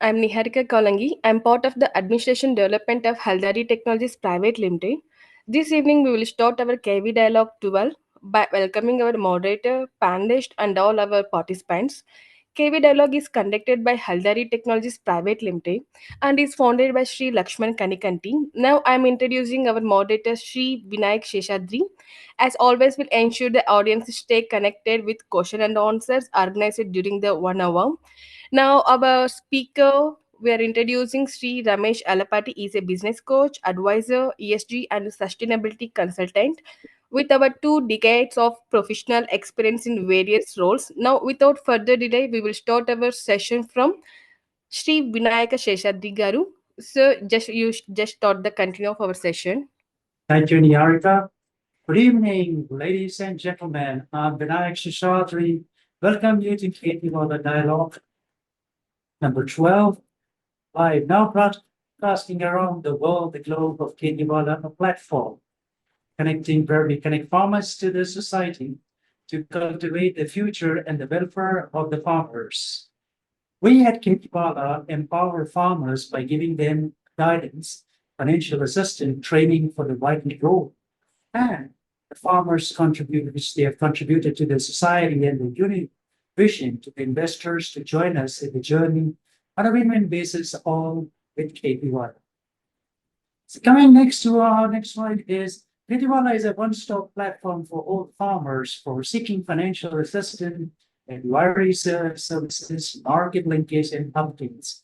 I'm Niharika Kalangi. I'm part of the Administration Development of Haldari Technologies Private Limited. This evening, we will start our KV Dialogue 12 by welcoming our moderator, panelist, and all our participants. KV Dialogue is conducted by Haldari Technologies Private Limited and is founded by Shri Lakshman Kanikanti. Now, I'm introducing our moderator, Shri Vinayak Seshadri. As always, we'll ensure the audience stay connected with question and answers organized during the 1 hour. Now, our speaker, we are introducing Shri Ramesh Alapati is a business coach, advisor, ESG, and sustainability consultant with over 2 decades of professional experience in various roles. Now, without further delay, we will start our session from Shri Vinayaka Seshadri Garu. So, just start the continue of our session. Thank you, Niharika. Good evening, ladies and gentlemen. I'm Vinayak Seshadri. Welcome you to KP the Dialogue number 12, live now broadcasting around the world, the globe of Ketiwala, a platform connecting where we connect farmers to the society to cultivate the future and the welfare of the farmers. We at Ketiwala empower farmers by giving them guidance, financial assistance, training for the vital growth, and the farmers contribute, which they have contributed to the society and the unit vision to the investors to join us in the journey on a win-win basis, all with KPY. So coming next to our next slide is KPY is a one-stop platform for all farmers for seeking financial assistance, advisory services, market linkage, and updates,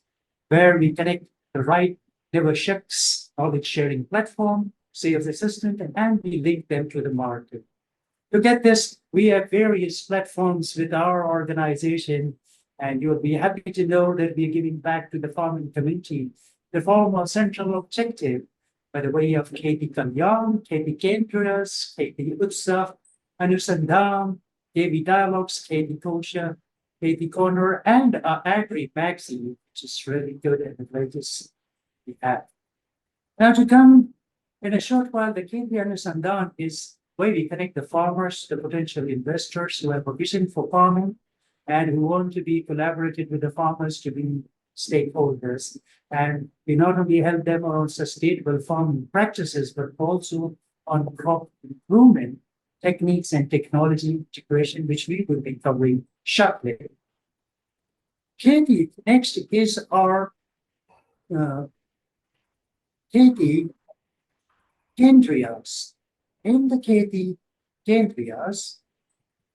where we connect the right dealerships, knowledge sharing platform, sales assistant, and we link them to the market. To get this, we have various platforms with our organization, and you'll be happy to know that we're giving back to the farming community the former central objective by the way of KP Kalyan, KP Campus, KP Utsav, Anusandam, KP Dialogues, KP Kosha, KP Corner, and Agri magazine, which is really good and the latest we have. Now to come in a short while, the KP Anusandam is where we connect the farmers, the potential investors who have a vision for farming and who want to be collaborated with the farmers to be stakeholders. And we not only help them on sustainable farming practices, but also on crop improvement techniques and technology integration, which we will be covering shortly. Katie, next is our Katie Kendrias. In the Katie Kendrias,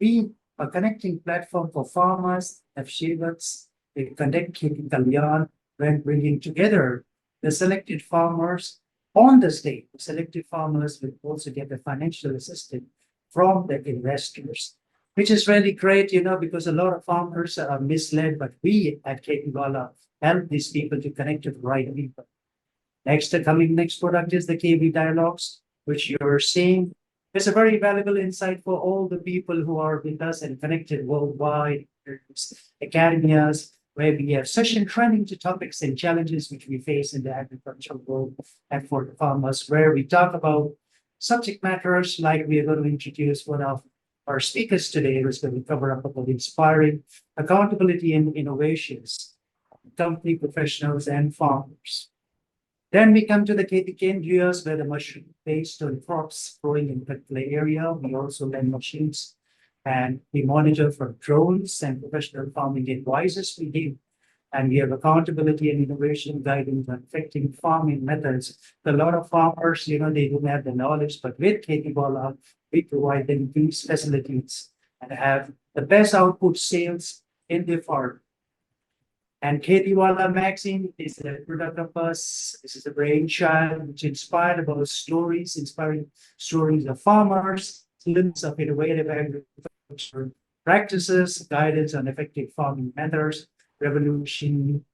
we are connecting platform for farmers, FSHIVATs, they conduct Katie Kalyan when bringing together the selected farmers on the state. The selected farmers will also get the financial assistance from the investors, which is really great, because a lot of farmers are misled, but we at KP help these people to connect to the right people. Next product is the KV Dialogues, which you're seeing. It's a very valuable insight for all the people who are with us and connected worldwide. There's academias where we have session training to topics and challenges which we face in the agricultural world and for the farmers, where we talk about subject matters like we are going to introduce one of our speakers today, who's going to cover up about inspiring accountability and innovations, company professionals and farmers. Then we come to the KTK years where the machine based on crops growing in particular area. We also lend machines and we monitor for drones and professional farming advisors we give. And we have accountability and innovation guidance on affecting farming methods. A lot of farmers, they don't have the knowledge, but with KT we provide them these facilities and have the best output sales in their farm. And Ketiwala magazine is a product of us. This is a brainchild which inspired about inspiring stories of farmers, students of innovative agriculture practices, guidance on effective farming methods, revolution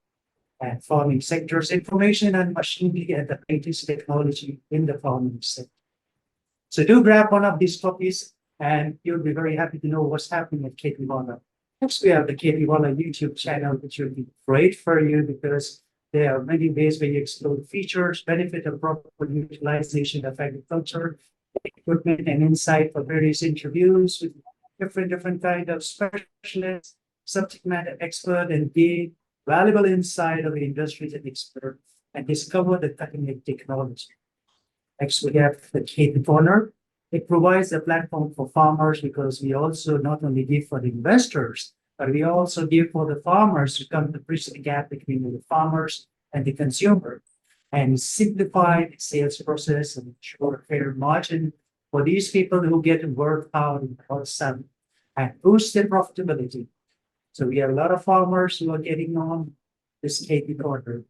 and farming sectors, information and machinery and the latest technology in the farming sector. So do grab one of these copies and you'll be very happy to know what's happening at Ketiwala. Next, we have the KP1 YouTube channel, which will be great for you because there are many ways where you explore features, benefit of proper utilization of agriculture, equipment, and insight for various interviews with different kind of specialists, subject matter expert, and valuable insight of the industry's expert, and discover the cutting-edge technology. Next, we have the Cape Corner. It provides a platform for farmers because we also not only give for the investors, but we also give for the farmers to come to bridge the gap between the farmers and the consumer and simplify the sales process and ensure a fair margin for these people who get to work out in the sun and boost their profitability. So we have a lot of farmers who are getting on this KP corner.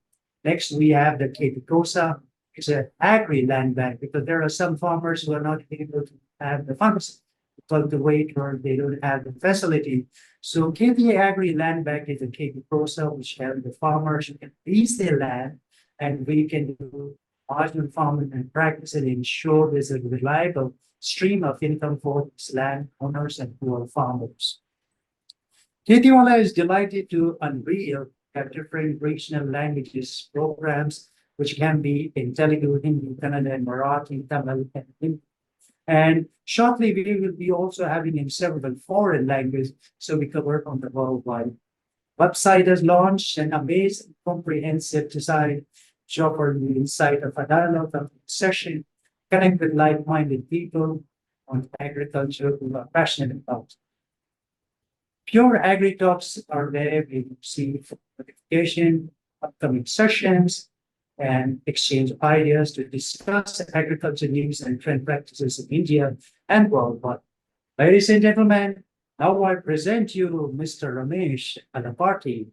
Next, we have the KP Cosa. It's an agri land bank because there are some farmers who are not able to have the funds to cultivate or they don't have the facility. So KP Agri Land Bank is a KP Cosa which help the farmers who can lease their land and we can do marginal farming and practice and ensure there's a reliable stream of income for these land owners and poor farmers. Titiwala is delighted to unveil different regional languages programs, which can be in Telugu, Hindi, Kannada, and Marathi, Tamil, and Hindi. And shortly, we will be also having in several foreign languages, so we cover on the worldwide. Website has launched an amazing comprehensive design to offer the insight of a dialogue of session, connect with like-minded people on agriculture who are passionate about. Pure Agri Talks are where we receive notification, upcoming sessions, and exchange ideas to discuss agriculture news and trend practices in India and worldwide. Ladies and gentlemen, now I present you Mr. Ramesh Alapati,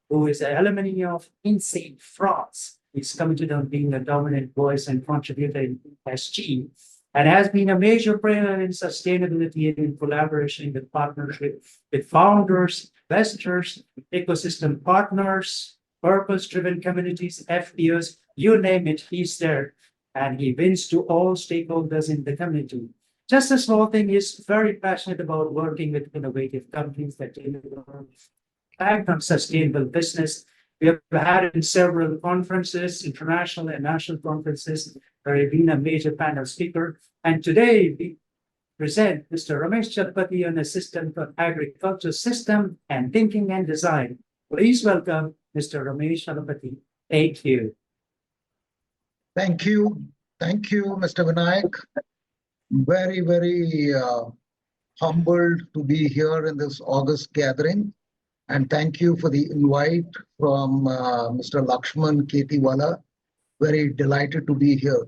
who is an alumni of Insane France. He's committed on being a dominant voice and contributor in SG and has been a major player in sustainability and in collaboration with partnership with founders, investors, ecosystem partners, purpose-driven communities, FPOs, you name it, he's there. And he wins to all stakeholders in the community. Just a small thing, he's very passionate about working with innovative companies that deliver impact on sustainable business. We have had it in several conferences, international and national conferences, where he's been a major panel speaker. And today we present Mr. Ramesh Alapati, an assistant for agriculture system and thinking and design. Please welcome Mr. Ramesh Alapati. Thank you. Thank you. Thank you, Mr. Vinayak. Very, very humbled to be here in this August gathering. And thank you for the invite from Mr. Lakshman Ketiwala. Very delighted to be here.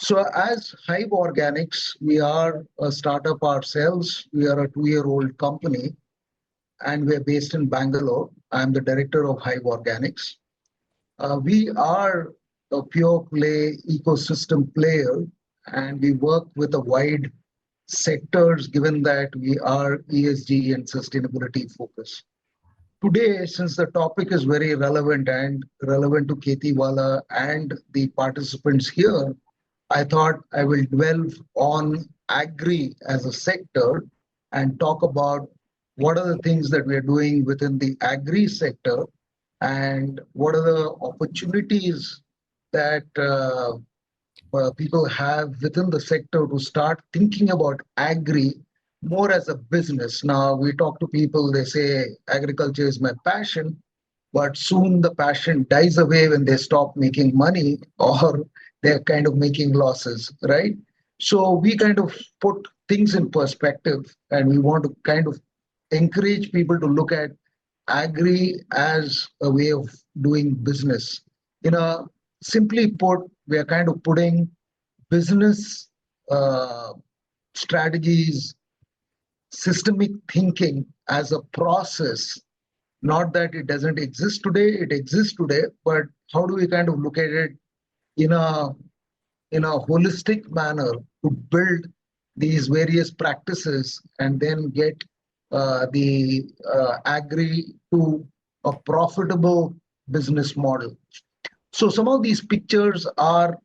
So as Hive Organics, we are a startup ourselves. We are a 2-year-old company and we're based in Bangalore. I'm the director of Hive Organics. We are a pure play ecosystem player and we work with a wide sectors given that we are ESG and sustainability focused. Today, since the topic is very relevant and relevant to Ketiwala and the participants here, I thought I will delve on Agri as a sector and talk about what are the things that we are doing within the Agri sector and what are the opportunities that people have within the sector to start thinking about Agri more as a business. Now, we talk to people, they say agriculture is my passion, but soon the passion dies away when they stop making money or they're kind of making losses, right? So we kind of put things in perspective and we want to kind of encourage people to look at Agri as a way of doing business. Simply put, we are kind of putting business strategies, systemic thinking as a process. Not that it doesn't exist today, it exists today, but how do we kind of look at it in a holistic manner to build these various practices and then get the Agri to a profitable business model. So some of these pictures are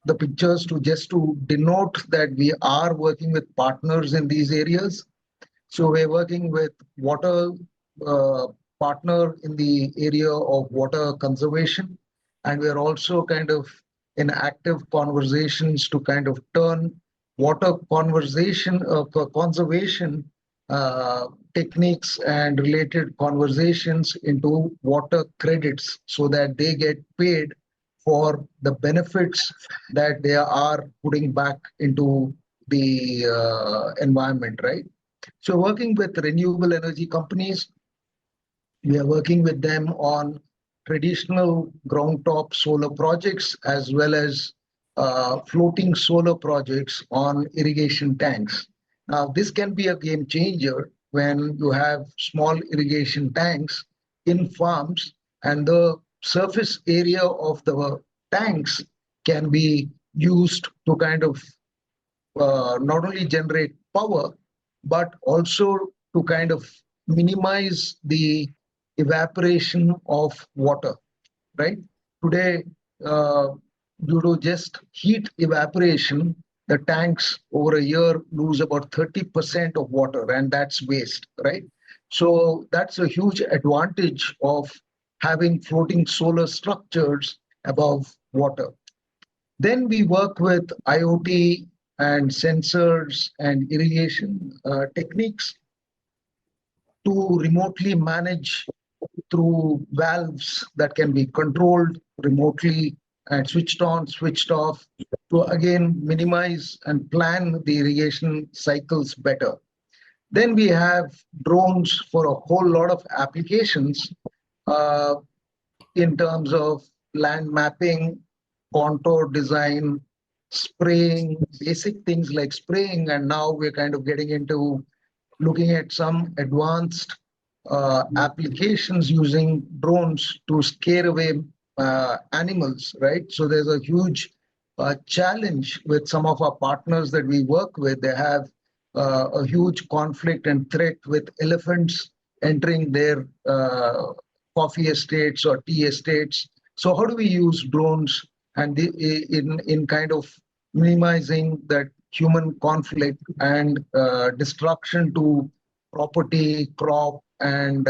the pictures to just to denote that we are working with partners in these areas. So we're working with water partner in the area of water conservation. And we're also kind of in active conversations to kind of turn water conservation techniques and related conversations into water credits so that they get paid for the benefits that they are putting back into the environment, right? So working with renewable energy companies, we are working with them on traditional ground top solar projects as well as floating solar projects on irrigation tanks. Now, this can be a game changer when you have small irrigation tanks in farms, and the surface area of the tanks can be used to kind of not only generate power, but also to kind of minimize the evaporation of water, right? Today, uh, due to just heat evaporation, the tanks over a year lose about 30% of water, and that's waste, right? So that's a huge advantage of having floating solar structures above water. Then we work with IoT and sensors and irrigation techniques to remotely manage through valves that can be controlled remotely and switched on, switched off to again minimize and plan the irrigation cycles better. Then we have drones for a whole lot of applications. Uh, in terms of land mapping, contour design, spraying, basic things like spraying. And now we're kind of getting into looking at some advanced applications using drones to scare away animals, right? So there's a huge challenge with some of our partners that we work with. They have a huge conflict and threat with elephants entering their coffee estates or tea estates. So how do we use drones and in kind of minimizing that human conflict and destruction to property, crop, and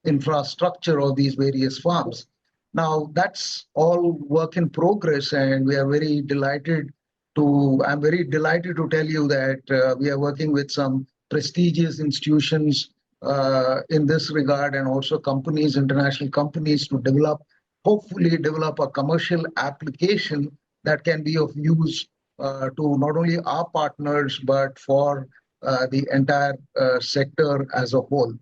infrastructure of these various farms? Now, that's all work in progress, and we are very delighted I'm very delighted to tell you that we are working with some prestigious institutions in this regard, and also companies, international companies, to hopefully develop a commercial application that can be of use to not only our partners, but for the entire sector as a whole.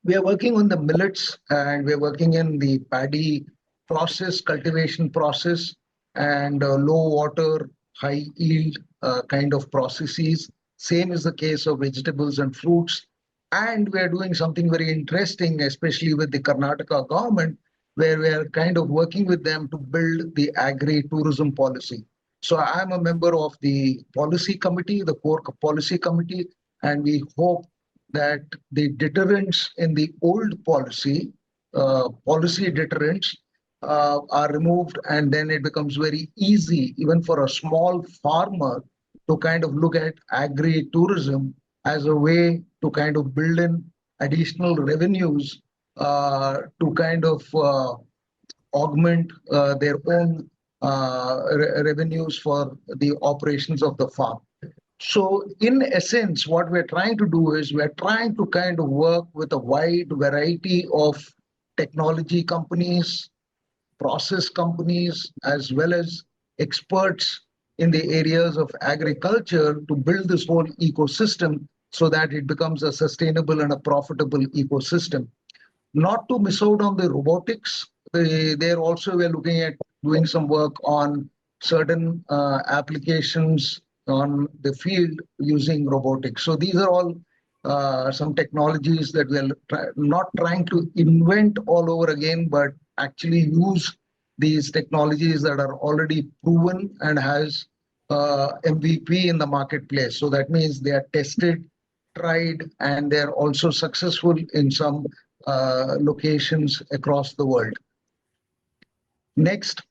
We are working on the millets, and we're working in the paddy process, cultivation process, and low water, high yield kind of processes. Same is the case of vegetables and fruits. And we are doing something very interesting, especially with the Karnataka government, where we are kind of working with them to build the agri tourism policy. So I'm a member of the policy committee, the core policy committee, and we hope that the deterrents in the old policy deterrents are removed, and then it becomes very easy, even for a small farmer, to kind of look at agri-tourism as a way to kind of build in additional revenues to kind of augment their own revenues for the operations of the farm. So in essence, what we're trying to do is we're trying to kind of work with a wide variety of technology companies, process companies, as well as experts in the areas of agriculture to build this whole ecosystem so that it becomes a sustainable and a profitable ecosystem. Not to miss out on the robotics, there also we're looking at doing some work on certain applications on the field using robotics. So these are all some technologies that we're not trying to invent all over again, but actually use these technologies that are already proven and has MVP in the marketplace. So that means they are tested, tried, and they're also successful in some locations across the world. Next.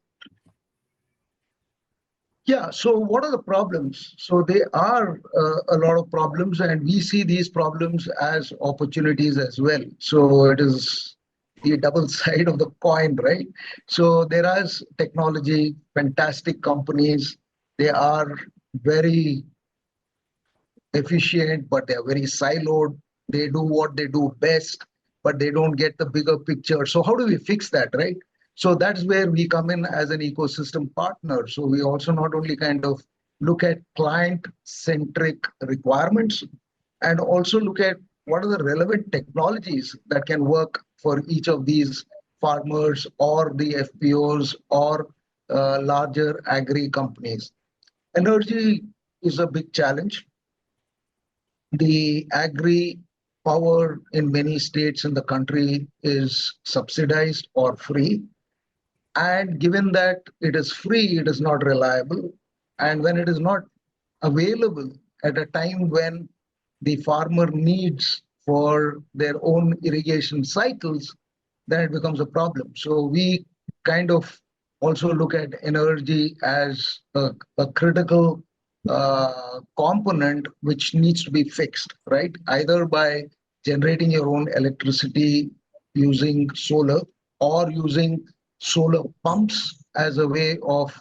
Yeah, so what are the problems? So there are a lot of problems, and we see these problems as opportunities as well. So it is the double side of the coin, right? So there is technology, fantastic companies. They are very efficient, but they're very siloed. They do what they do best, but they don't get the bigger picture. So how do we fix that, right? So that's where we come in as an ecosystem partner. So we also not only kind of look at client-centric requirements and also look at what are the relevant technologies that can work for each of these farmers or the FPOs or larger agri companies. Energy is a big challenge. The agri power in many states in the country is subsidized or free. And given that it is free, it is not reliable. And when it is not available at a time when the farmer needs for their own irrigation cycles, then it becomes a problem. So we kind of also look at energy as a critical component which needs to be fixed, right? Either by generating your own electricity using solar or using solar pumps as a way of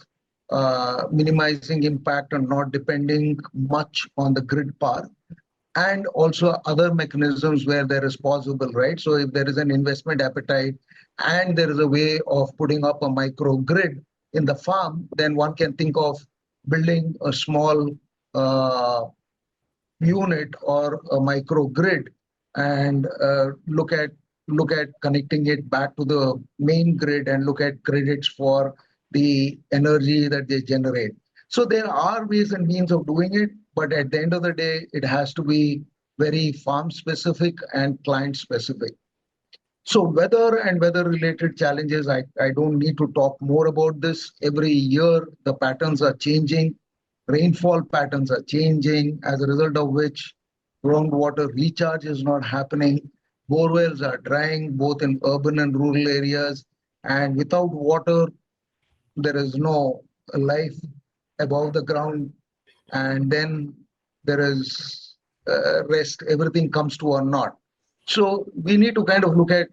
minimizing impact and not depending much on the grid power, and also other mechanisms where there is possible, right? So if there is an investment appetite and there is a way of putting up a microgrid in the farm, then one can think of building a small unit or a microgrid and look at connecting it back to the main grid and look at credits for the energy that they generate. So there are ways and means of doing it, but at the end of the day, it has to be very farm specific and client specific. So weather and weather related challenges, I don't need to talk more about this. Every year, the patterns are changing. Rainfall patterns are changing, as a result of which groundwater recharge is not happening. Borewells are drying both in urban and rural areas. And without water, there is no life above the ground. And then there is rest, everything comes to a naught. So we need to kind of look at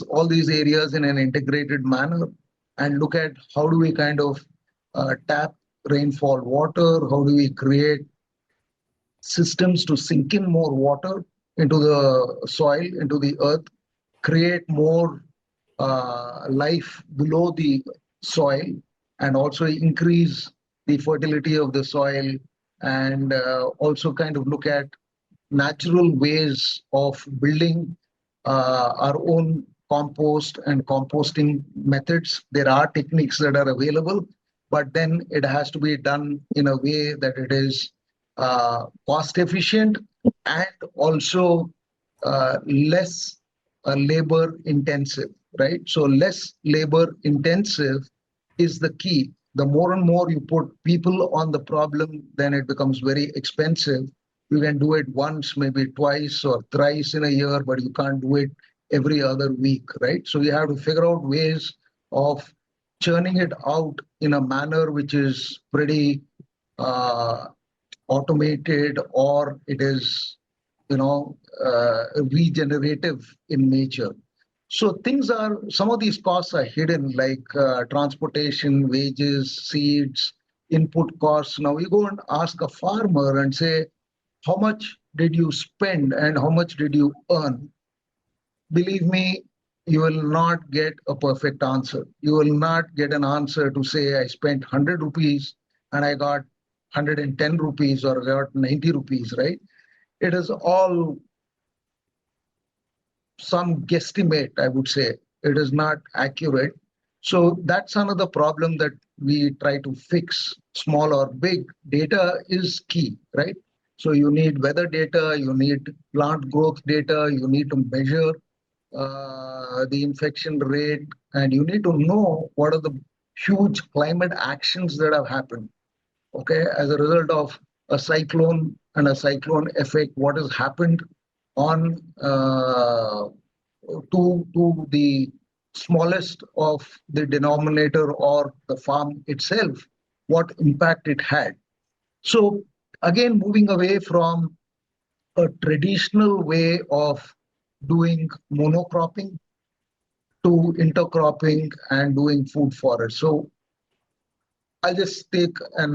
all these areas in an integrated manner and look at how do we kind of tap rainfall water, how do we create systems to sink in more water into the soil, into the earth, create more life below the soil, and also increase the fertility of the soil, and also kind of look at natural ways of building our own compost and composting methods. There are techniques that are available, but then it has to be done in a way that it is cost efficient and also less labor intensive, right? So less labor intensive is the key. The more and more you put people on the problem, then it becomes very expensive. You can do it once, maybe twice or thrice in a year, but you can't do it every other week, right? So you have to figure out ways of churning it out in a manner which is pretty uh, automated, or it is, regenerative in nature. So some of these costs are hidden, like transportation, wages, seeds, input costs. Now you go and ask a farmer and say, how much did you spend and how much did you earn? Believe me, you will not get a perfect answer. You will not get an answer to say, I spent 100 rupees and I got 110 rupees or I got 90 rupees, right? It is all some guesstimate, I would say. It is not accurate. So that's another problem that we try to fix, small or big. Data is key, right? So you need weather data, you need plant growth data, you need to measure the infection rate, and you need to know what are the huge climate actions that have happened, okay, as a result of a cyclone and a cyclone effect, what has happened on to the smallest of the denominator or the farm itself, what impact it had. So again, moving away from a traditional way of doing monocropping to intercropping and doing food forest. So I'll just take a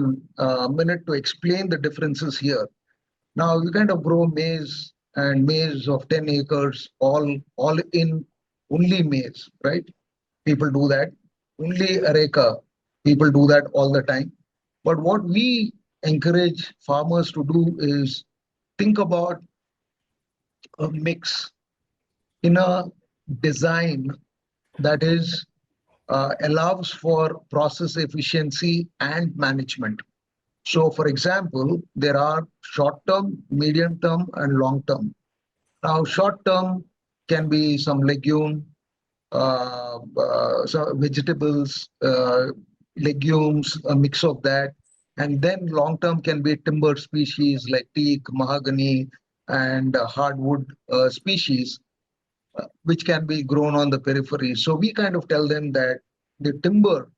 minute to explain the differences here. Now you kind of grow maize and maize of 10 acres, all in only maize, right? People do that. Only areca, people do that all the time. But what we encourage farmers to do is think about a mix in a design that is allows for process efficiency and management. So, for example, there are short term, medium term, and long term. Now, short term can be some legume, so vegetables, legumes, a mix of that. And then long term can be timber species like teak, mahogany, and hardwood species, which can be grown on the periphery. So we kind of tell them that the timber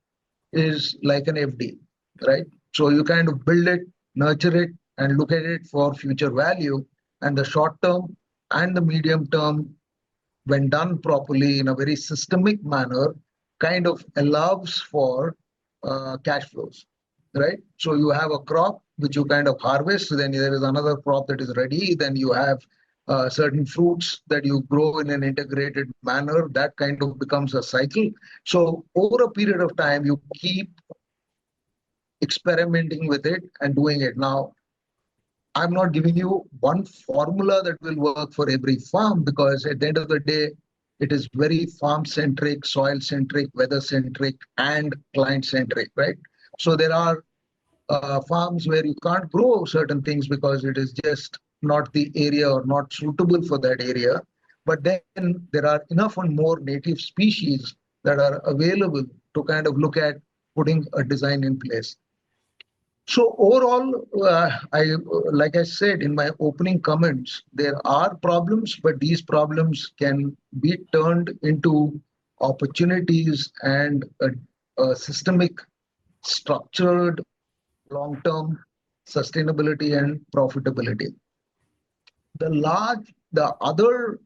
is like an FD, right? So you kind of build it, nurture it, and look at it for future value. And the short term and the medium term, when done properly in a very systemic manner, kind of allows for cash flows, right? So you have a crop which you kind of harvest, then there is another crop that is ready, then you have certain fruits that you grow in an integrated manner. That kind of becomes a cycle. So over a period of time, you keep experimenting with it and doing it. Now, I'm not giving you one formula that will work for every farm, because at the end of the day, it is very farm centric, soil centric, weather centric, and client centric, right? So there are farms where you can't grow certain things because it is just not the area or not suitable for that area. But then there are enough and more native species that are available to kind of look at putting a design in place. So overall, like I said in my opening comments, there are problems, but these problems can be turned into opportunities and a systemic, structured, long-term sustainability and profitability. The other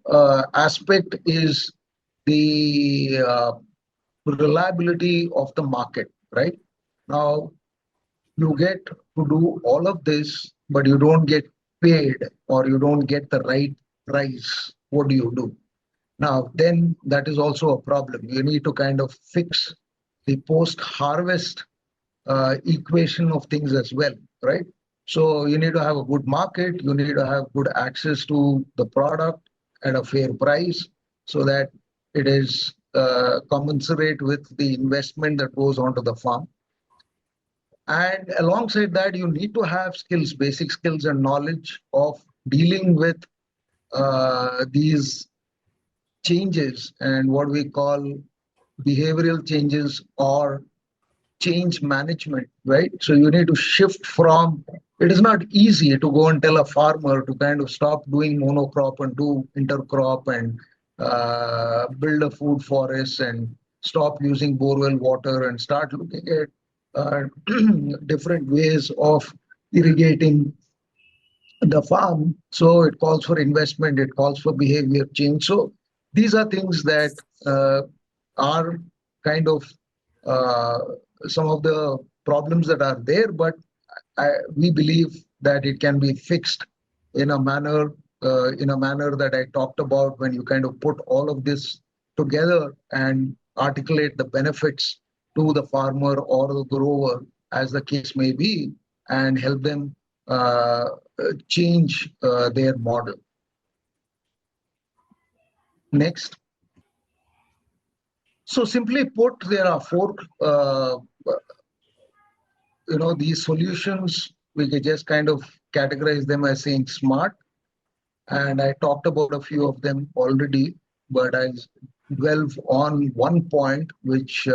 aspect is the reliability of the market, right? Now, you get to do all of this, but you don't get paid or you don't get the right price. What do you do? Now, then that is also a problem. You need to kind of fix the post harvest equation of things as well, right? So you need to have a good market, you need to have good access to the product at a fair price so that it is commensurate with the investment that goes onto the farm. And alongside that, you need to have skills, basic skills and knowledge of dealing with these changes and what we call behavioral changes or change management, right? So you need to shift from, it is not easy to go and tell a farmer to kind of stop doing monocrop and do intercrop and build a food forest and stop using borewell water and start looking at uh, different ways of irrigating the farm. So it calls for investment, it calls for behavior change. So these are things that are kind of uh, some of the problems that are there, but we believe that it can be fixed in a manner that I talked about, when you kind of put all of this together and articulate the benefits to the farmer or the grower, as the case may be, and help them change their model. Next. So simply put, there are four, these solutions. We can just kind of categorize them as saying smart. And I talked about a few of them already, but I delve on one point which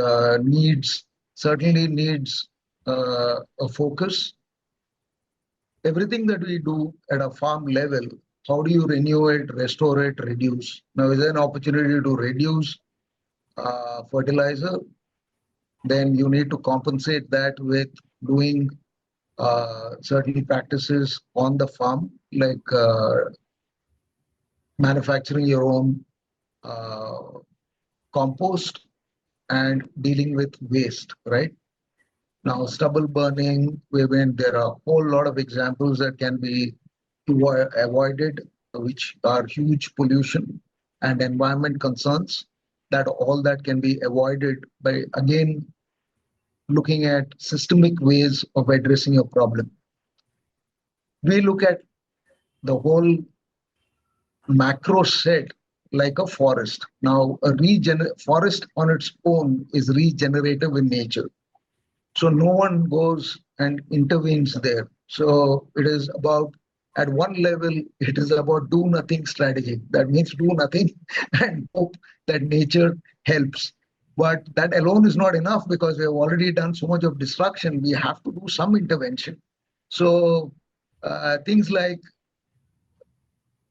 certainly needs a focus. Everything that we do at a farm level, how do you renew it, restore it, reduce? Now, is there an opportunity to reduce fertilizer? Then you need to compensate that with doing certain practices on the farm, like manufacturing your own compost and dealing with waste, right? Now, stubble burning, when there are a whole lot of examples that can be avoided, which are huge pollution and environment concerns, that all that can be avoided by, again, looking at systemic ways of addressing a problem. We look at the whole macro set like a forest. Now, a forest on its own is regenerative in nature. So no one goes and intervenes there. So it is about, at one level, it is about do nothing strategy. That means do nothing and hope that nature helps. But that alone is not enough, because we have already done so much of destruction. We have to do some intervention. So things like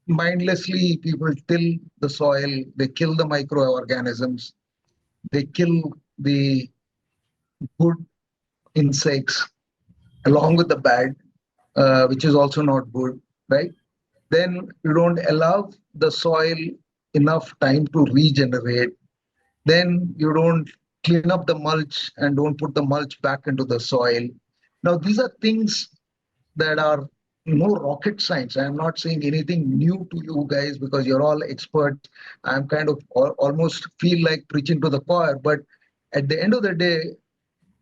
mindlessly people till the soil, they kill the microorganisms, they kill the good insects along with the bad, which is also not good, right? Then you don't allow the soil enough time to regenerate. Then you don't clean up the mulch and don't put the mulch back into the soil. Now, these are things that are no rocket science. I'm not saying anything new to you guys because you're all experts. I'm kind of almost feel like preaching to the choir, but at the end of the day,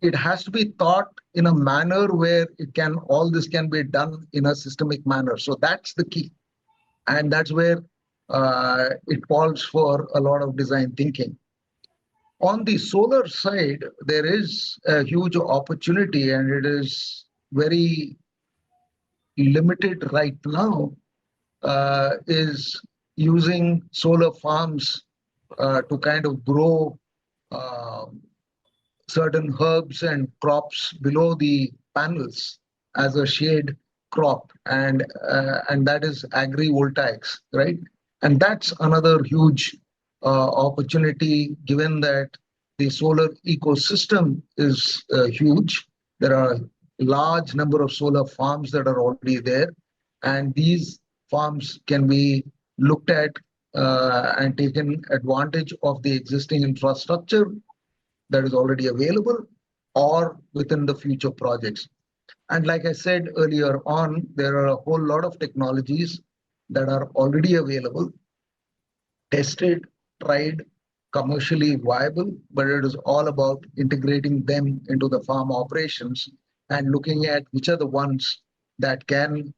it has to be thought in a manner where all this can be done in a systemic manner. So that's the key. And that's where it calls for a lot of design thinking. On the solar side, there is a huge opportunity, and it is very limited right now, is using solar farms to kind of grow uh, certain herbs and crops below the panels as a shade crop, and that is agrivoltaics, right? And that's another huge opportunity, given that the solar ecosystem is huge. There are large number of solar farms that are already there, and these farms can be looked at and taken advantage of the existing infrastructure that is already available or within the future projects. And like I said earlier on, there are a whole lot of technologies that are already available, tested, tried, commercially viable, but it is all about integrating them into the farm operations and looking at which are the ones that can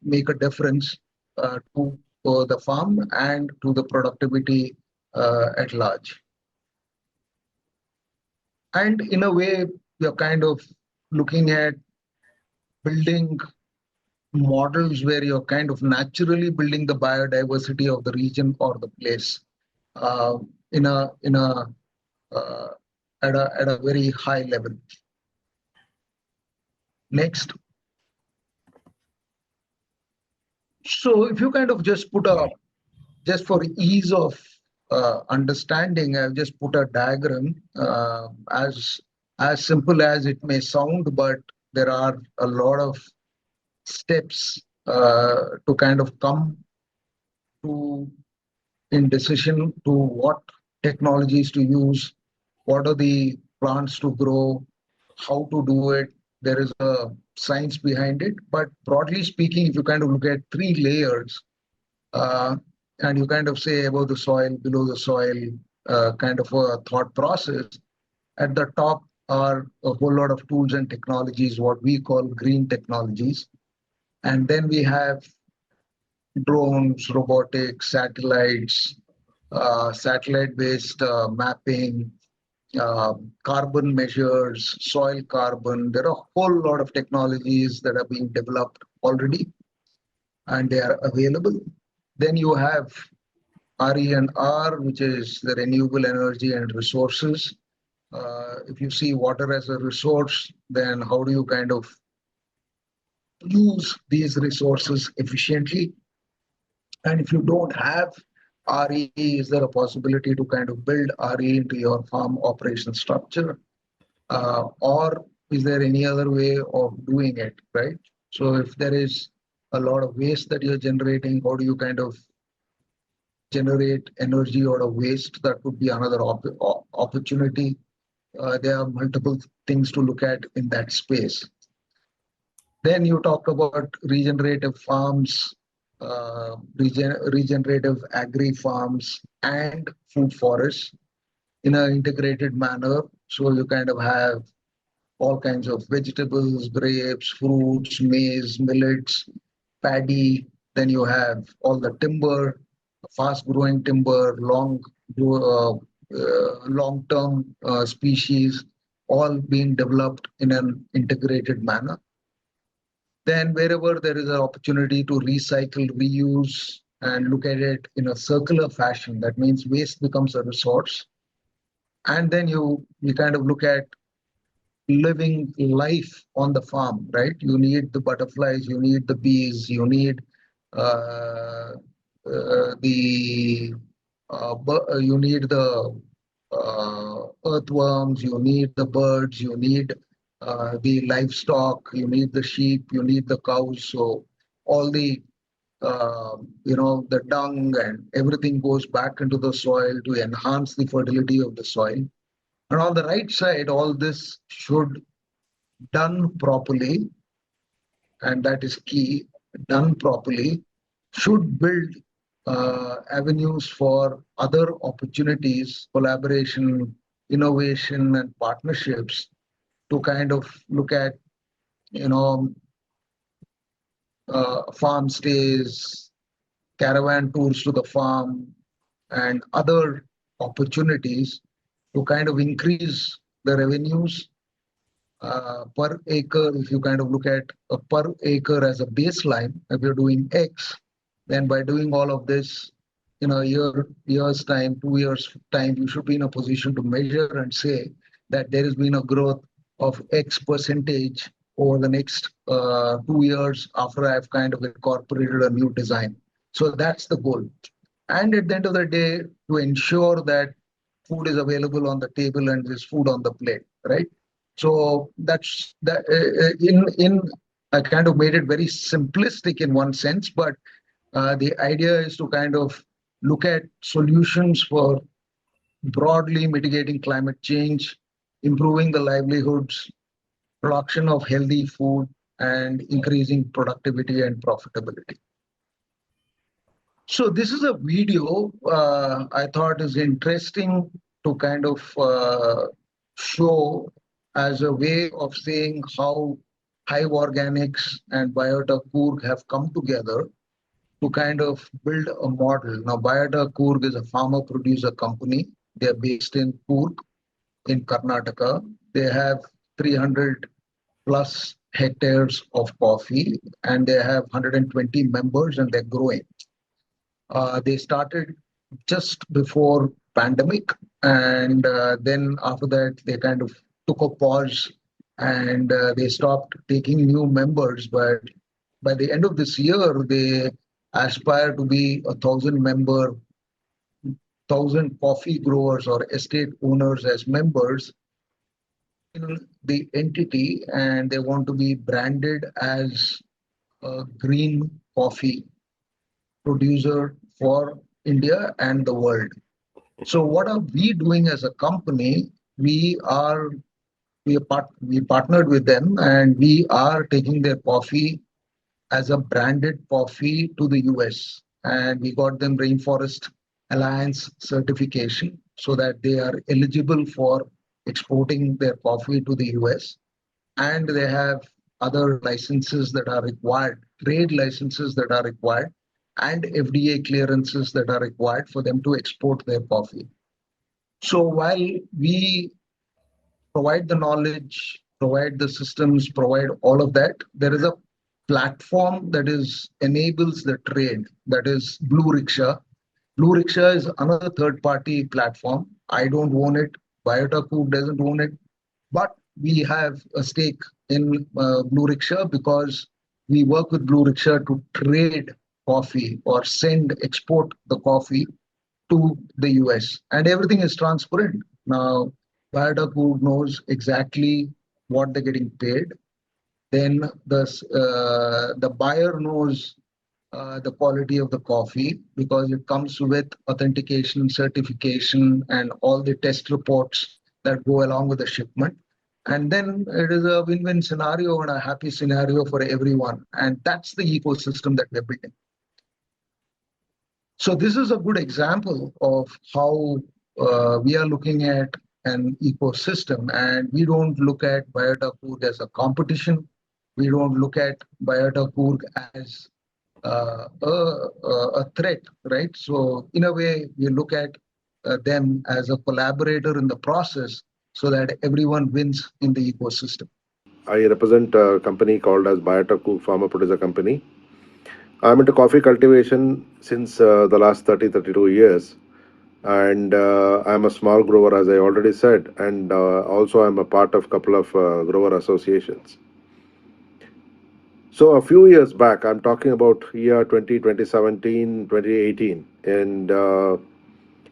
make a difference to the farm and to the productivity at large. And in a way, you're kind of looking at building models where you're kind of naturally building the biodiversity of the region or the place uh, in a at a very high level. Next. So if you kind of just put just for ease of understanding, I've just put a diagram as simple as it may sound, but there are a lot of steps to kind of come to in decision to what technologies to use, what are the plants to grow, how to do it. There is a science behind it, but broadly speaking, if you kind of look at three layers, uh, and you kind of say above the soil, below the soil, kind of a thought process. At the top are a whole lot of tools and technologies, what we call green technologies. And then we have drones, robotics, satellites, satellite-based mapping, carbon measures, soil carbon. There are a whole lot of technologies that are being developed already, and they are available. Then you have RE&R, which is the renewable energy and resources. If you see water as a resource, then how do you kind of use these resources efficiently? And if you don't have RE, is there a possibility to kind of build RE into your farm operation structure? Or is there any other way of doing it, right? So if there is a lot of waste that you're generating, how do you kind of generate energy out of waste? That could be another opportunity. There are multiple things to look at in that space. Then you talk about regenerative farms, regenerative agri farms, and food forests in an integrated manner. So you kind of have all kinds of vegetables, grapes, fruits, maize, millets, paddy. Then you have all the timber, fast growing timber, long-term species, all being developed in an integrated manner. Then wherever there is an opportunity to recycle, reuse, and look at it in a circular fashion, that means waste becomes a resource. And then you kind of look at living life on the farm, right? You need the butterflies, you need the bees, you need uh, the you need the earthworms, you need the birds, you need the livestock, you need the sheep, you need the cows. So all the the dung and everything goes back into the soil to enhance the fertility of the soil. And on the right side, all this should done properly, and that is key, done properly, should build avenues for other opportunities, collaboration, innovation, and partnerships to kind of look at, you know, farm stays, caravan tours to the farm, and other opportunities to kind of increase the revenues per acre. If you kind of look at a per acre as a baseline, if you're doing X, then by doing all of this in a year's time, 2 years time, you should be in a position to measure and say that there has been a growth of X percentage over the next 2 years after I've kind of incorporated a new design. So that's the goal. And at the end of the day, to ensure that food is available on the table and there's food on the plate, right? So that's that. In I kind of made it very simplistic in one sense, but the idea is to kind of look at solutions for broadly mitigating climate change, improving the livelihoods, production of healthy food, and increasing productivity and profitability. So this is a video I thought is interesting to kind of show as a way of saying how Hive Organics and Biota Coorg have come together to kind of build a model. Now, Biota Coorg is a farmer producer company. They're based in Coorg in Karnataka. They have 300 plus hectares of coffee and they have 120 members and they're growing. They started just before pandemic, and then after that they kind of took a pause and they stopped taking new members. But by the end of this year, they aspire to be 1,000 member, 1,000 coffee growers or estate owners as members in the entity, and they want to be branded as a green coffee producer for India and the world. So what are we doing as a company? We partnered with them and we are taking their coffee as a branded coffee to the US. And we got them Rainforest Alliance certification so that they are eligible for exporting their coffee to the US. And they have other licenses that are required, trade licenses that are required, and FDA clearances that are required for them to export their coffee. So while we provide the knowledge, provide the systems, provide all of that, there is a platform that is enables the trade, that is Blue Rickshaw. Blue Rickshaw is another third-party platform. I don't own it. Biota Coorg doesn't own it. But we have a stake in Blue Rickshaw because we work with Blue Rickshaw to trade coffee or export the coffee to the US. And everything is transparent. Now, Biota Coorg knows exactly what they're getting paid. Then the buyer knows the quality of the coffee because it comes with authentication, certification, and all the test reports that go along with the shipment. And then it is a win-win scenario and a happy scenario for everyone. And that's the ecosystem that we're building. So this is a good example of how we are looking at an ecosystem, and we don't look at Biota Coorg as a competition. We don't look at Biota Coorg as a threat, right? So in a way, we look at them as a collaborator in the process so that everyone wins in the ecosystem. I represent a company called as Biotaku Farmer Producer Company. I'm into coffee cultivation since the last 32 years. And I'm a small grower, as I already said. And also I'm a part of a couple of grower associations. So a few years back, I'm talking about year 2017, 2018. And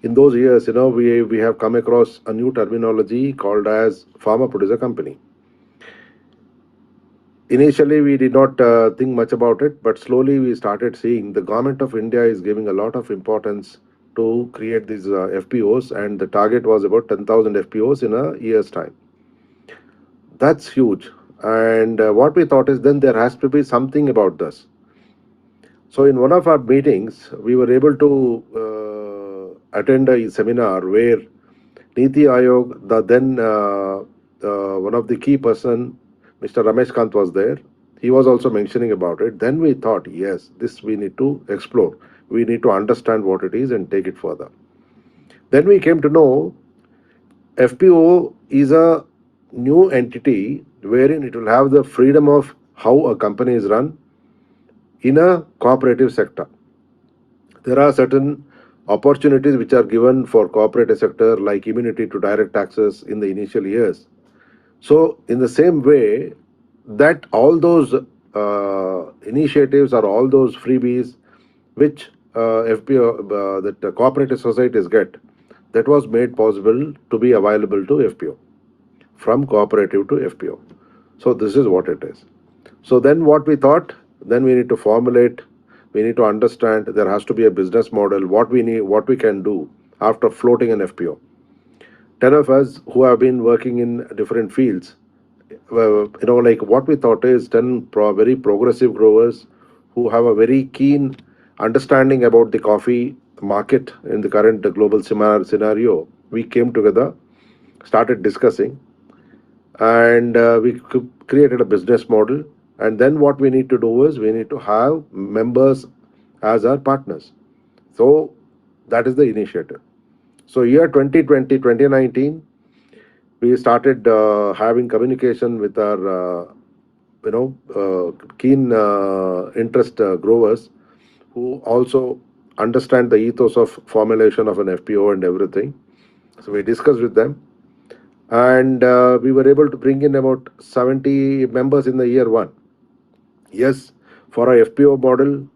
in those years, we have come across a new terminology called as farmer producer company. Initially, we did not think much about it, but slowly we started seeing the government of India is giving a lot of importance to create these FPOs, and the target was about 10,000 FPOs in a year's time. That's huge. And what we thought is then there has to be something about this. So, in one of our meetings, we were able to attend a seminar where Niti Ayog, the then one of the key person, Mr. Ramesh Kant was there. He was also mentioning about it. Then we thought, yes, this we need to explore. We need to understand what it is and take it further. Then we came to know FPO is a new entity wherein it will have the freedom of how a company is run in a cooperative sector. There are certain opportunities which are given for cooperative sector like immunity to direct taxes in the initial years. So in the same way that all those initiatives or all those freebies which FPO that cooperative societies get, that was made possible to be available to FPO, from cooperative to FPO. So this is what it is. So then what we thought, then we need to formulate, we need to understand there has to be a business model, what we need, what we can do after floating an FPO. 10 of us who have been working in different fields, like what we thought is 10 very progressive growers who have a very keen understanding about the coffee market in the current global scenario. We came together, started discussing, and we created a business model. And then what we need to do is we need to have members as our partners. So that is the initiative. So year 2020, 2019, we started having communication with our keen interest growers who also understand the ethos of formulation of an FPO and everything. So we discussed with them, and we were able to bring in about 70 members in the year one. Yes, for a FPO model,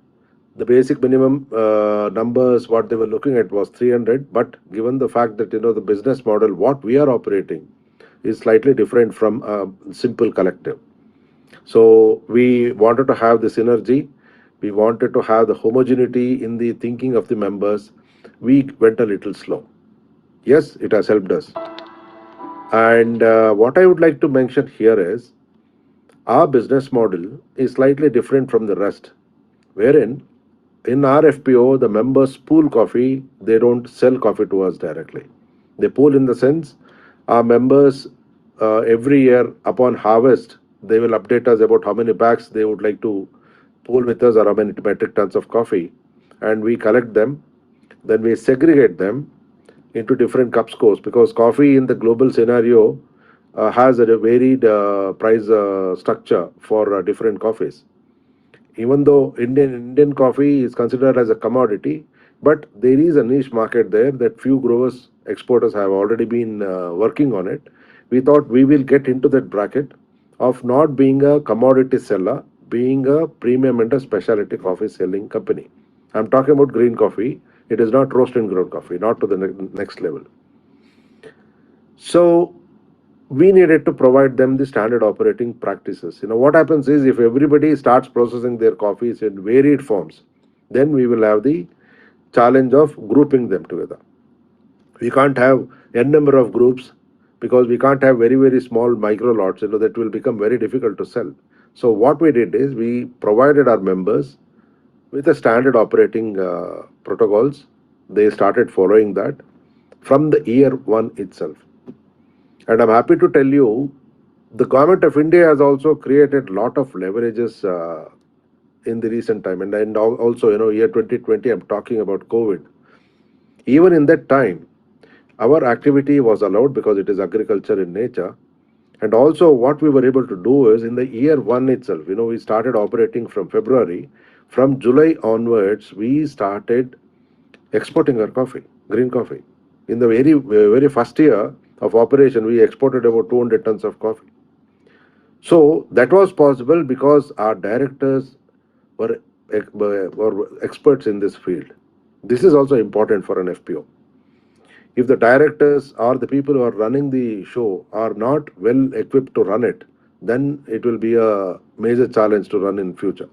the basic minimum numbers what they were looking at was 300, but given the fact that the business model what we are operating is slightly different from a simple collective. So we wanted to have the synergy, we wanted to have the homogeneity in the thinking of the members. We went a little slow. Yes, it has helped us. And what I would like to mention here is our business model is slightly different from the rest, wherein in our FPO, the members pool coffee, they don't sell coffee to us directly. They pool in the sense our members every year upon harvest, they will update us about how many bags they would like to pool with us or how many metric tons of coffee, and we collect them. Then we segregate them into different cup scores because coffee in the global scenario has a varied price structure for different coffees. Even though Indian coffee is considered as a commodity, but there is a niche market there that few growers exporters have already been working on it. We thought we will get into that bracket of not being a commodity seller, being a premium and a specialty coffee selling company. I'm talking about green coffee. It is not roast and ground coffee, not to the next level. So we needed to provide them the standard operating practices. What happens is if everybody starts processing their coffees in varied forms, then we will have the challenge of grouping them together. We can't have n number of groups because we can't have very, very small micro lots, that will become very difficult to sell. So what we did is we provided our members with a standard operating protocols. They started following that from the year one itself. And I'm happy to tell you, the government of India has also created a lot of leverages in the recent time. And also, year 2020, I'm talking about COVID. Even in that time, our activity was allowed because it is agriculture in nature. And also, what we were able to do is in the year one itself, we started operating from February. From July onwards, we started exporting our coffee, green coffee. In the very first year of operation, we exported about 200 tons of coffee. So that was possible because our directors were, were experts in this field. This is also important for an FPO. If the directors or the people who are running the show are not well equipped to run it, then it will be a major challenge to run in future.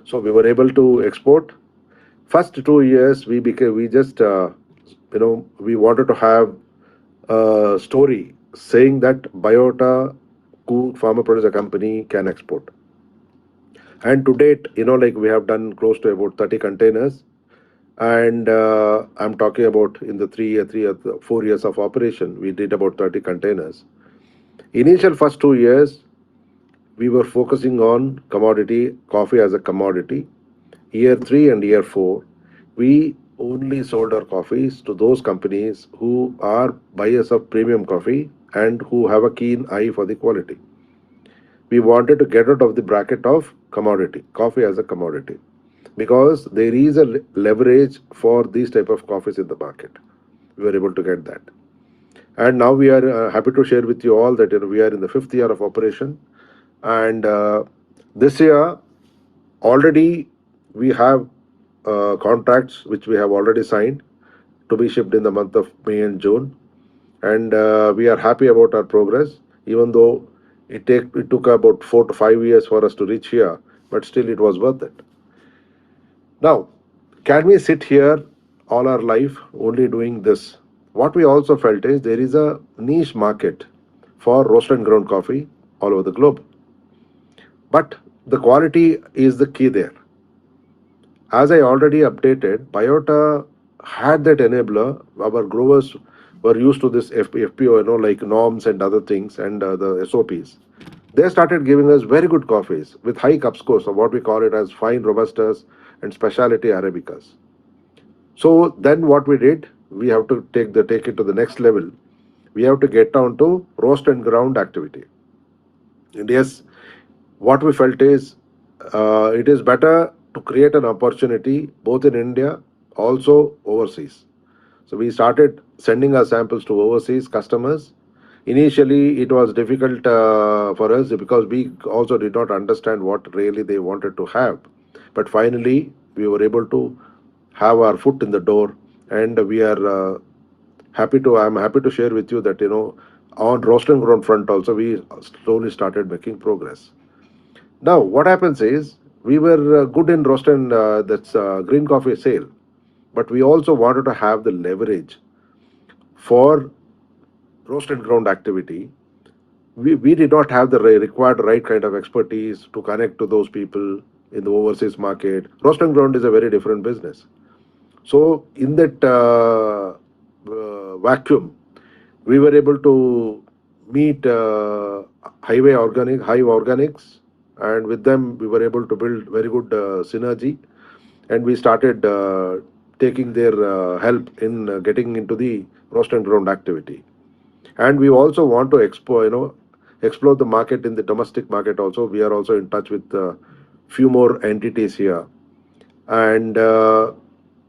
So we were able to export. First 2 years we just we wanted to have a story saying that Biota Farmer Producer Company can export. And to date, like we have done close to about 30 containers. And I'm talking about in the 4 years of operation, we did about 30 containers. Initial first 2 years, we were focusing on commodity, coffee as a commodity. Year three and year four, we only sold our coffees to those companies who are buyers of premium coffee and who have a keen eye for the quality. We wanted to get out of the bracket of commodity, coffee as a commodity, because there is a leverage for these type of coffees in the market. We were able to get that. And now we are happy to share with you all that we are in the fifth year of operation. And this year, already we have contracts which we have already signed to be shipped in the month of May and June. And we are happy about our progress, even though it took about 4 to 5 years for us to reach here, but still it was worth it. Now, can we sit here all our life only doing this? What we also felt is there is a niche market for roast and ground coffee all over the globe. But the quality is the key there. As I already updated, Biota had that enabler. Our growers were used to this FPO, like norms and other things and the SOPs. They started giving us very good coffees with high cup scores, or what we call it as fine robustas and specialty arabicas. So then what we did, we have to take it to the next level. We have to get down to roast and ground activity. And yes, what we felt is it is better to create an opportunity both in India, also overseas. So we started sending our samples to overseas customers. Initially, it was difficult for us because we also did not understand what really they wanted to have. But finally, we were able to have our foot in the door, and we are I'm happy to share with you that on roast and ground front also we slowly started making progress. Now, what happens is we were good in roast and that's green coffee sale, but we also wanted to have the leverage for roast and ground activity. We did not have the required right kind of expertise to connect to those people in the overseas market. Roast and ground is a very different business. So in that vacuum, we were able to meet Hive Organics, and with them we were able to build very good synergy, and we started taking their help in getting into the roast and ground activity. And we also want to explore the market in the domestic market also. We are also in touch with few more entities here. And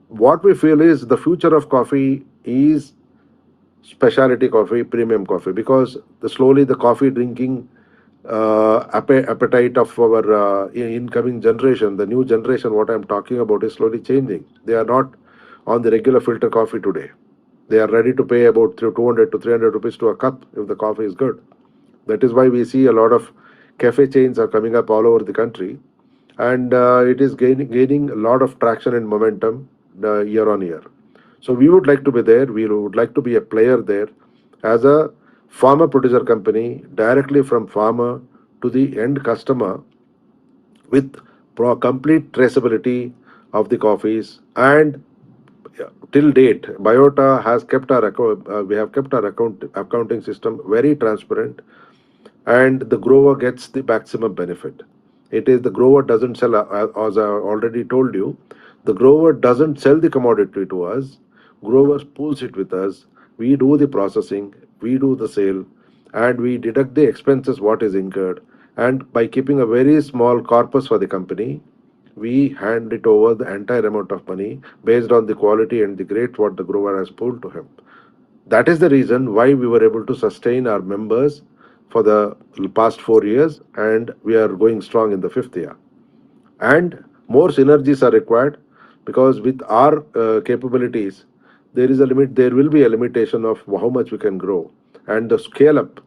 what we feel is the future of coffee is specialty coffee, premium coffee, because slowly the coffee drinking appetite of our incoming generation, the new generation, what I'm talking about, is slowly changing. They are not on the regular filter coffee today. They are ready to pay about 200 to 300 rupees to a cup if the coffee is good. That is why we see a lot of cafe chains are coming up all over the country, and it is gaining a lot of traction and momentum year on year. So we would like to be there. We would like to be a player there as a farmer producer company, directly from farmer to the end customer, with complete traceability of the coffees. And till date, Biota has kept our we have kept our accounting system very transparent, and the grower gets the maximum benefit. It is the grower doesn't sell, as I already told you, the grower doesn't sell the commodity to us. Growers pulls it with us. We do the processing, we do the sale, and we deduct the expenses what is incurred. And by keeping a very small corpus for the company, we hand it over the entire amount of money based on the quality and the grade what the grower has pulled to him. That is the reason why we were able to sustain our members for the past 4 years, and we are going strong in the fifth year. And more synergies are required, because with our capabilities, there is a limit. There will be a limitation of how much we can grow, and the scale up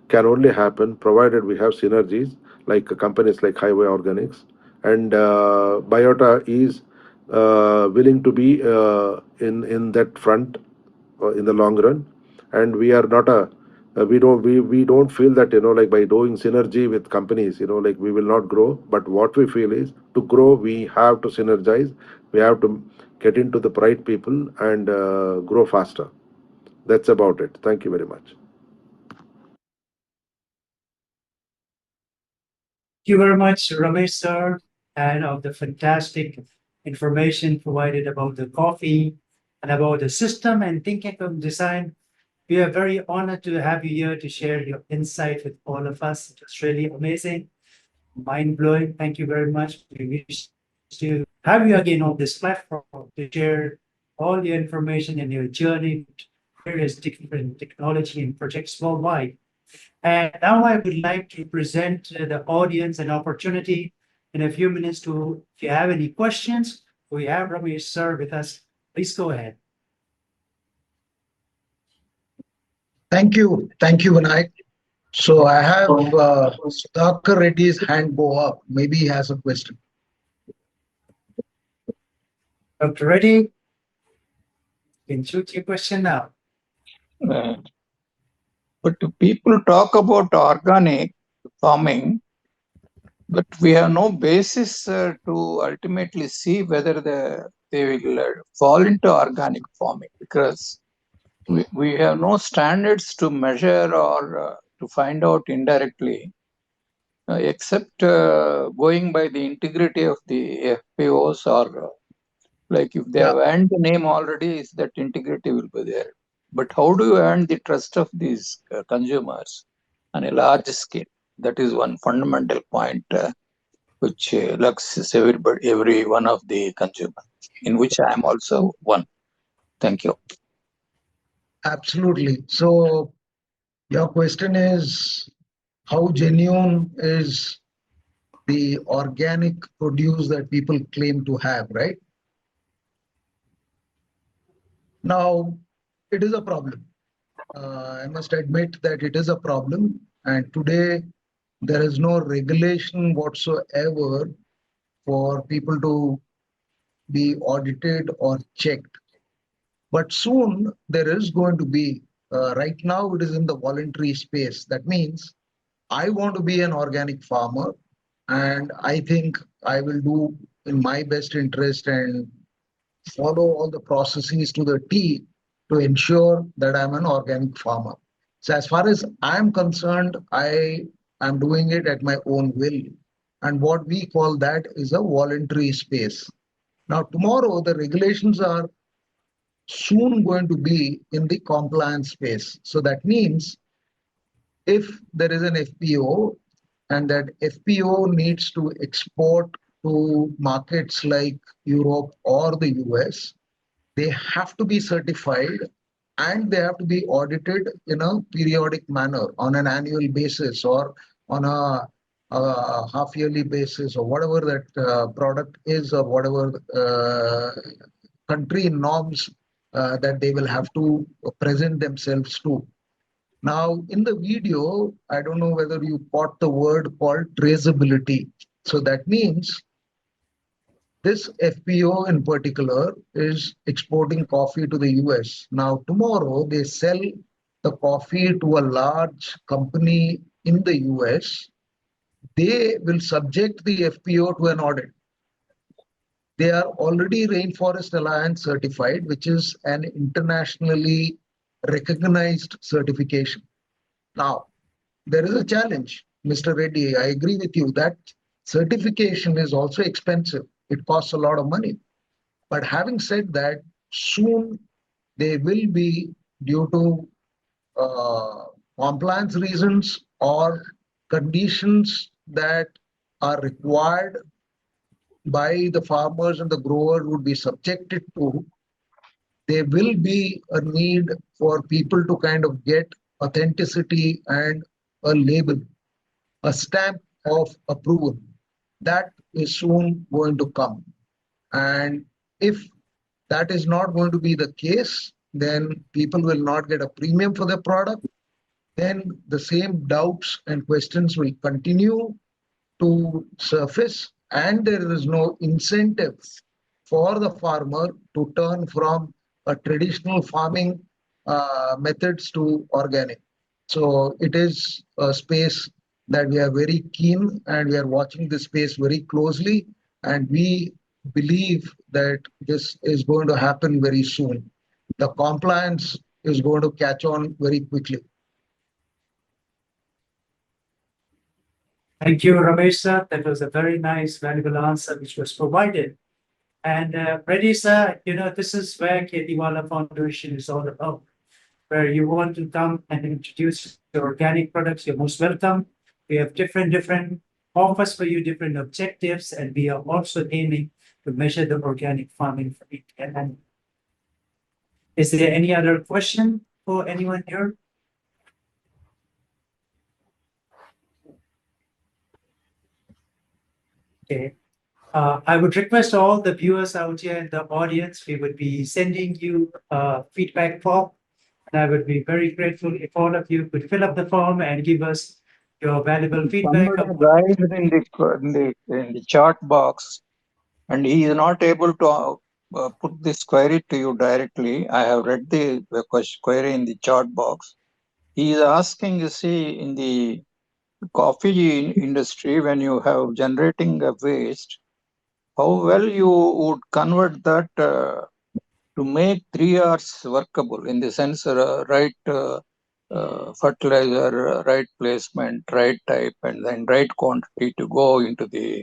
can only happen provided we have synergies like companies like Highway Organics, and Biota is willing to be in that front in the long run. And we are not a we don't feel that, like by doing synergy with companies, like we will not grow. But what we feel is, to grow we have to synergize, we have to get into the right people and grow faster. That's about it. Thank you very much. Thank you very much, Ramesh sir, and of the fantastic information provided about the coffee and about the system and thinking of design. We are very honored to have you here to share your insight with all of us. It was really amazing, mind blowing. Thank you very much. We wish to have you again on this platform to share all your information and your journey to various different technology and projects worldwide. And now I would like to present the audience an opportunity in a few minutes to, if you have any questions, we have Ramesh sir with us. Please go ahead. Thank you, Vinayak. So I have Sudhakar Reddy's hand go up. Maybe he has a question. Dr. Reddy, you can shoot your question now. Uh, But people talk about organic farming, but we have no basis to ultimately see whether they will fall into organic farming, because we have no standards to measure or to find out indirectly, except going by the integrity of the FPOs, or like if they Yeah, have earned the name already, is that integrity will be there. But how do you earn the trust of these consumers on a large scale? That is one fundamental point which lacks every one of the consumers, in which I am also one. Thank you. absolutely. So your question is, how genuine is the organic produce that people claim to have, right? Now, it is a problem. I must admit that it is a problem. And today, there is no regulation whatsoever for people to be audited or checked. But soon, there is going to be. Right now, it is in the voluntary space. That means I want to be an organic farmer, and I think I will do in my best interest and follow all the processes to the T to ensure that I'm an organic farmer. So as far as I'm concerned, I am doing it at my own will. And what we call that is a voluntary space. Now, tomorrow, the regulations are soon going to be in the compliance space. So that means if there is an FPO and that FPO needs to export to markets like Europe or the US, they have to be certified and they have to be audited in a periodic manner on an annual basis or on a half yearly basis or whatever that product is or whatever country norms that they will have to present themselves to. Now, in the video, I don't know whether you caught the word called traceability. So that means this FPO in particular is exporting coffee to the US. Now, tomorrow they sell the coffee to a large company in the US, they will subject the FPO to an audit. They are already Rainforest Alliance certified, which is an internationally recognized certification. Now, there is a challenge, Mr. Reddy. I agree with you that certification is also expensive. It costs a lot of money. But having said that, soon they will be, due to compliance reasons or conditions that are required by the farmers and the growers would be subjected to, there will be a need for people to kind of get authenticity and a label, a stamp of approval. That is soon going to come. And if that is not going to be the case, then people will not get a premium for their product. Then the same doubts and questions will continue to surface, and there is no incentive for the farmer to turn from a traditional farming methods to organic. So it is a space that we are very keen, and we are watching this space very closely, and we believe that this is going to happen very soon. The compliance is going to catch on very quickly. Thank you, Ramesh sir. That was a very nice, valuable answer which was provided. And Reddy sir, this is where Khetiwala Foundation is all about. Where you want to come and introduce your organic products, you're most welcome. We have different offers for you, different objectives, and we are also aiming to measure the organic farming for it. And is there any other question for anyone here? Okay. I would request all the viewers out here in the audience, we would be sending you a feedback form. And I would be very grateful if all of you could fill up the form and give us your valuable feedback. Somebody writes in the chat box, and he is not able to put this query to you directly. I have read the query in the chat box. He is asking, you see, in the coffee industry, when you have generating a waste, how well you would convert that to make 3 R's workable, in the sense right fertilizer, right placement, right type, and then right quantity to go into the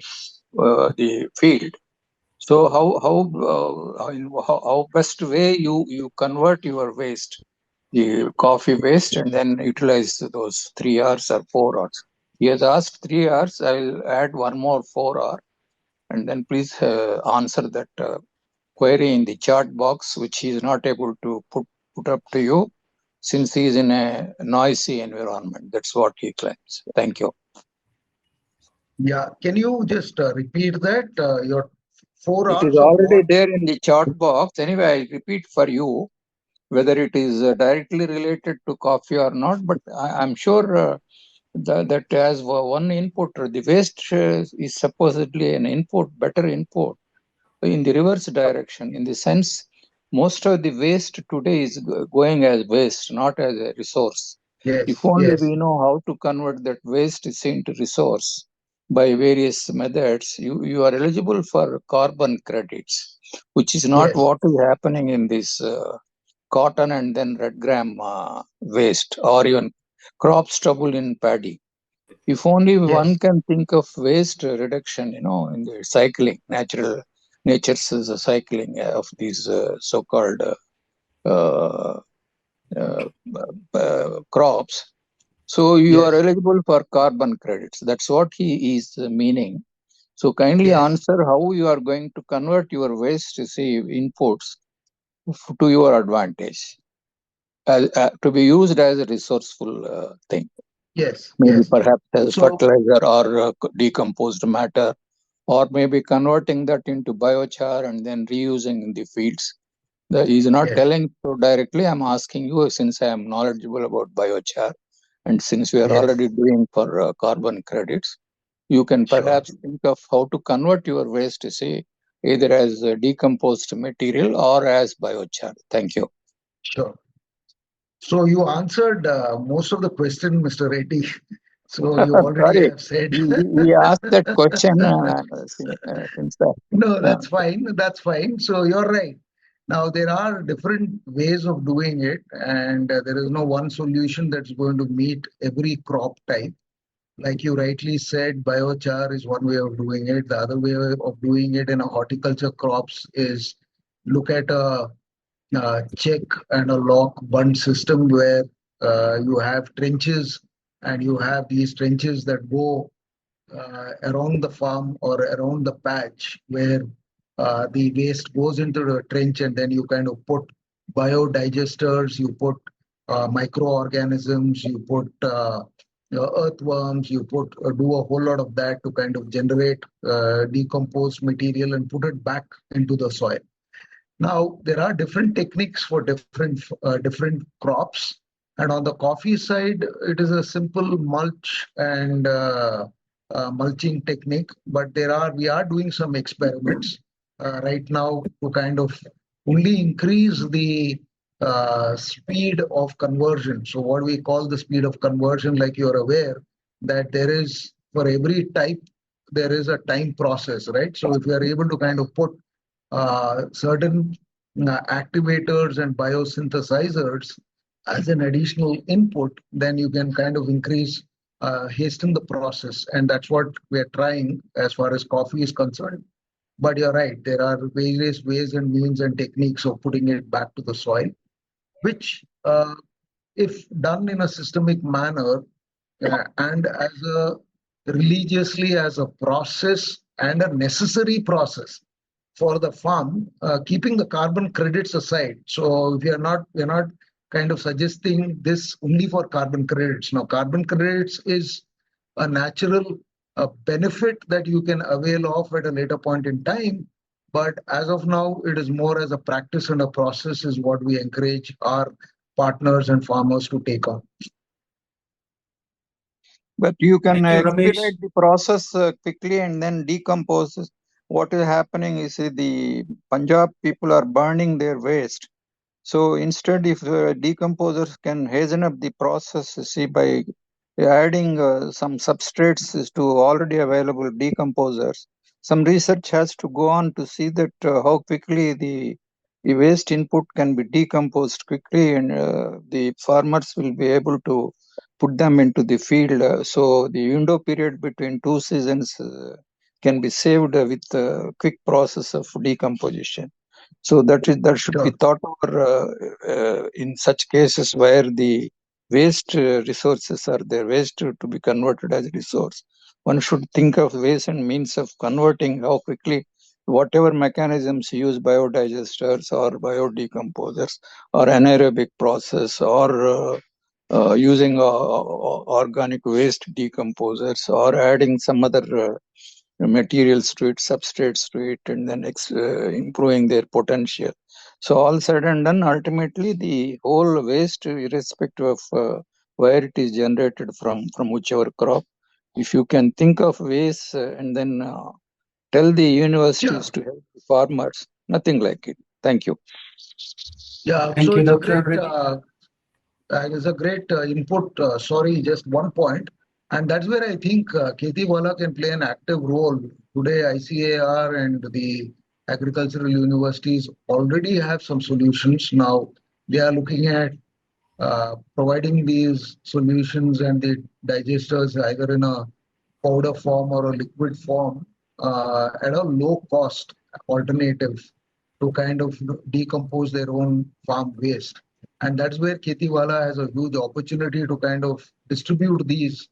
field. So how best way you convert your waste, the coffee waste, and then utilize those 3 R's or 4 R's. He has asked 3 R's. I will add one more 4 R, and then please answer that query in the chat box, which he is not able to put up to you since he is in a noisy environment. That's what he claims. Thank you. Yeah, can you just repeat that? Your 4 It R's is of already what? there in the chat box. Anyway, I repeat for you whether it is directly related to coffee or not, but I'm sure that as one input, the waste is supposedly an input, better input in the reverse direction, in the sense most of the waste today is going as waste, not as a resource. Yes, If only yes, we know how to convert that waste into resource by various methods, you are eligible for carbon credits, which is not yes, what is happening in this cotton and then red gram waste, or even crop stubble in paddy. If only one yes, can think of waste reduction, in the cycling, nature's cycling of these so-called uh, uh, crops. So you are yes, eligible for carbon credits. That's what he is meaning. So kindly yes, answer how you are going to convert your waste, inputs to your advantage, to be used as a resourceful thing. yes, Maybe yes. perhaps as So, fertilizer or decomposed matter, or maybe converting that into biochar and then reusing in the fields. He's not yes, telling so directly. I'm asking you, since I am knowledgeable about biochar, and since we are yes, already doing for carbon credits, you can sure, perhaps think of how to convert your waste, either as decomposed material or as biochar. Thank you. sure. So you answered most of the question, Mr. Reddy. So you already Sorry, have said. he asked that question since that. No, that's fine. That's fine. So you're right. Now, there are different ways of doing it, and there is no one solution that's going to meet every crop type. Like you rightly said, biochar is one way of doing it. The other way of doing it in a horticulture crops is look at a check and a lock bund system where you have trenches and you have these trenches that go around the farm or around the patch where the waste goes into the trench, and then you kind of put biodigesters, you put microorganisms, you put earthworms, you put do a whole lot of that to kind of generate decomposed material and put it back into the soil. Now, there are different techniques for different crops, and on the coffee side, it is a simple mulch and mulching technique. But we are doing some experiments right now to kind of only increase the speed of conversion. So, what we call the speed of conversion, like you're aware, that there is for every type there is a time process, right? So, if you are able to kind of put certain activators and biosynthesizers as an additional input, then you can kind of hasten the process. And that's what we're trying as far as coffee is concerned. But you're right, there are various ways and means and techniques of putting it back to the soil, which, if done in a systemic manner and as a religiously as a process and a necessary process for the farm, keeping the carbon credits aside. So we're not kind of suggesting this only for carbon credits. Now, carbon credits is a natural benefit that you can avail of at a later point in time. But as of now, it is more as a practice and a process is what we encourage our partners and farmers to take on. But you can Thank you, Ramesh. expedite the process quickly and then decompose. What is happening is the Punjab people are burning their waste. So instead, if decomposers can hasten up the process, see, by adding some substrates to already available decomposers, some research has to go on to see that how quickly the waste input can be decomposed quickly, and the farmers will be able to put them into the field. So the window period between two seasons can be saved with quick process of decomposition. So that should be Sure. thought over in such cases where the waste resources are there, waste to be converted as resource. One should think of ways and means of converting how quickly whatever mechanisms use biodigesters or biodecomposers or anaerobic process or using organic waste decomposers or adding some other materials to it, substrates to it, and then improving their potential. So all said and done, ultimately the whole waste, irrespective of where it is generated from whichever crop, if you can think of ways and then tell the Yeah. universities to help the farmers, nothing like it. Thank you. Yeah. Thank So you, it's a Dr. great Reddy. input. Sorry, just one point, and that's where I think Kheti Wala can play an active role. Today, ICAR and the agricultural universities already have some solutions. Now they are looking at providing these solutions and the digesters either in a powder form or a liquid form at a low cost alternative to kind of decompose their own farm waste. And that's where Khetiwala has a huge opportunity to kind of distribute these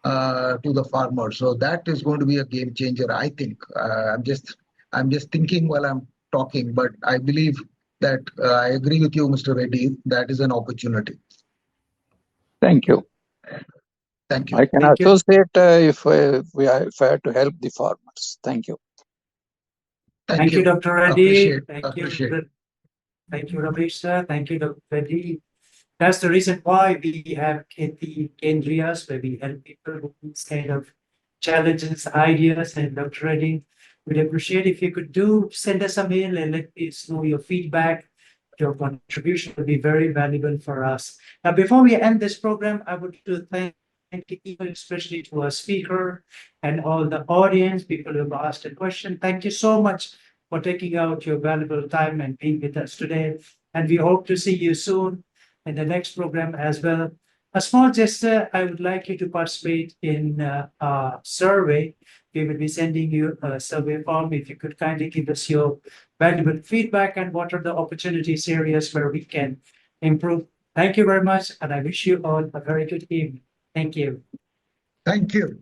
to the farmers. So that is going to be a game changer, I think. I'm just thinking while I'm talking, but I believe that I agree with you, Mr. Reddy. That is an opportunity. Thank you. Thank you. I can Thank you. associate if I had to help the farmers. Thank you. Thank you, Dr. Reddy. Appreciate. Thank you, Ramesh sir. Thank you, Dr. Reddy. That's the reason why we have Keti Kendrias, where we help people with these kind of challenges, ideas, and Dr. Reddy, we'd appreciate if you could send us a mail and let us know your feedback your contribution will be very valuable for us. Now, before we end this program, I would to thank people, especially to our speaker and all the audience, people who have asked a question. Thank you so much for taking out your valuable time and being with us today. And we hope to see you soon in the next program as well. A small gesture, I would like you to participate in a survey. We will be sending you a survey form. If you could kindly give us your valuable feedback and what are the opportunities areas where we can improve. Thank you very much, and I wish you all a very good evening. Thank you. Thank you.